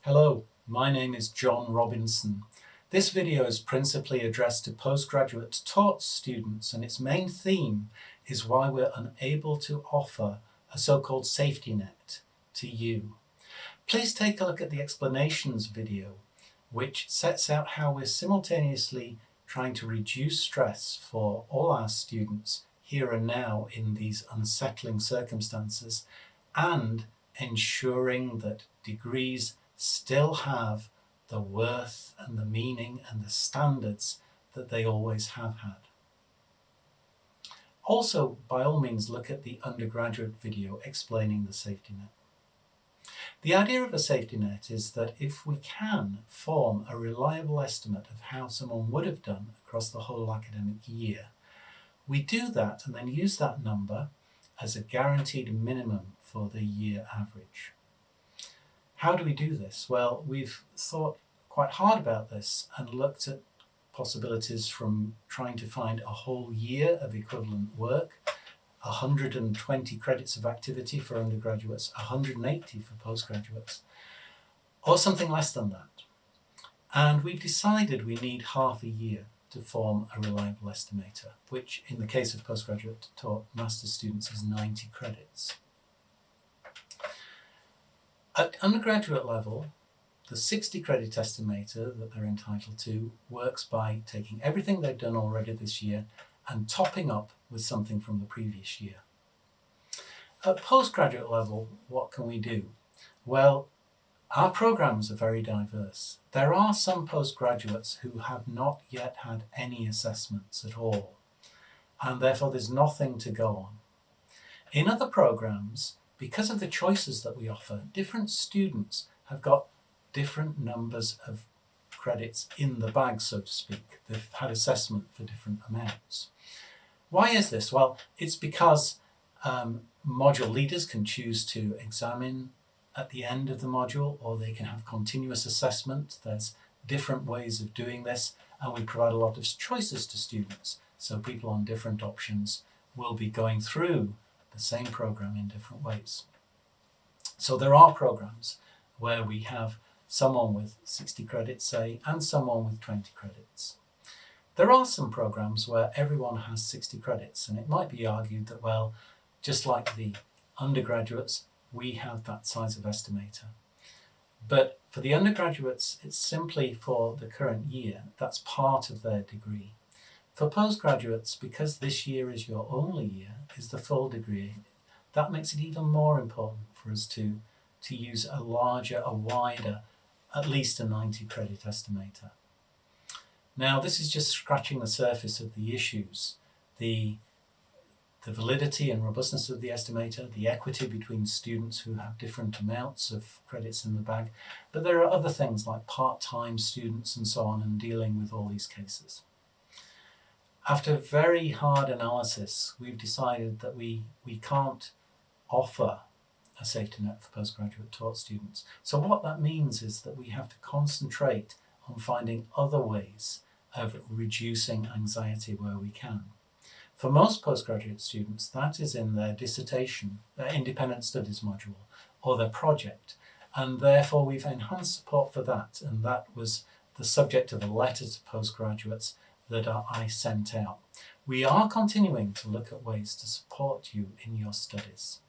Hello, my name is John Robinson. This video is principally addressed to postgraduate taught students, and its main theme is why we're unable to offer a so-called safety net to you. Please take a look at the explanations video, which sets out how we're simultaneously trying to reduce stress for all our students here and now in these unsettling circumstances, and ensuring that degrees still have the worth and the meaning and the standards that they always have had. Also, by all means, look at the undergraduate video explaining the safety net. The idea of a safety net is that if we can form a reliable estimate of how someone would have done across the whole academic year, we do that and then use that number as a guaranteed minimum for the year average. How do we do this? Well, we've thought quite hard about this and looked at possibilities from trying to find a whole year of equivalent work, 120 credits of activity for undergraduates, 180 for postgraduates, or something less than that. And we've decided we need half a year to form a reliable estimator, which in the case of postgraduate taught master's students is 90 credits. At undergraduate level, the 60 credit estimator that they're entitled to works by taking everything they've done already this year and topping up with something from the previous year. At postgraduate level, what can we do? Well, our programs are very diverse. There are some postgraduates who have not yet had any assessments at all, and therefore there's nothing to go on. In other programs, because of the choices that we offer, different students have got different numbers of credits in the bag, so to speak. They've had assessment for different amounts. Why is this? Well, it's because module leaders can choose to examine at the end of the module, or they can have continuous assessment. There's different ways of doing this, and we provide a lot of choices to students. So people on different options will be going through the same program in different ways. So there are programs where we have someone with 60 credits, say, and someone with 20 credits. There are some programs where everyone has 60 credits, and it might be argued that, well, just like the undergraduates, we have that size of estimator. But for the undergraduates, it's simply for the current year. That's part of their degree. For postgraduates, because this year is your only year, is the full degree, that makes it even more important for us to use a larger, a wider, at least a 90 credit estimator. Now, this is just scratching the surface of the issues. The validity and robustness of the estimator, the equity between students who have different amounts of credits in the bag, but there are other things like part-time students and so on, and dealing with all these cases. After very hard analysis, we've decided that we can't offer a safety net for postgraduate taught students. So what that means is that we have to concentrate on finding other ways of reducing anxiety where we can. For most postgraduate students, that is in their dissertation, their independent studies module, or their project, and therefore we've enhanced support for that, and that was the subject of a letter to postgraduates that I sent out. We are continuing to look at ways to support you in your studies.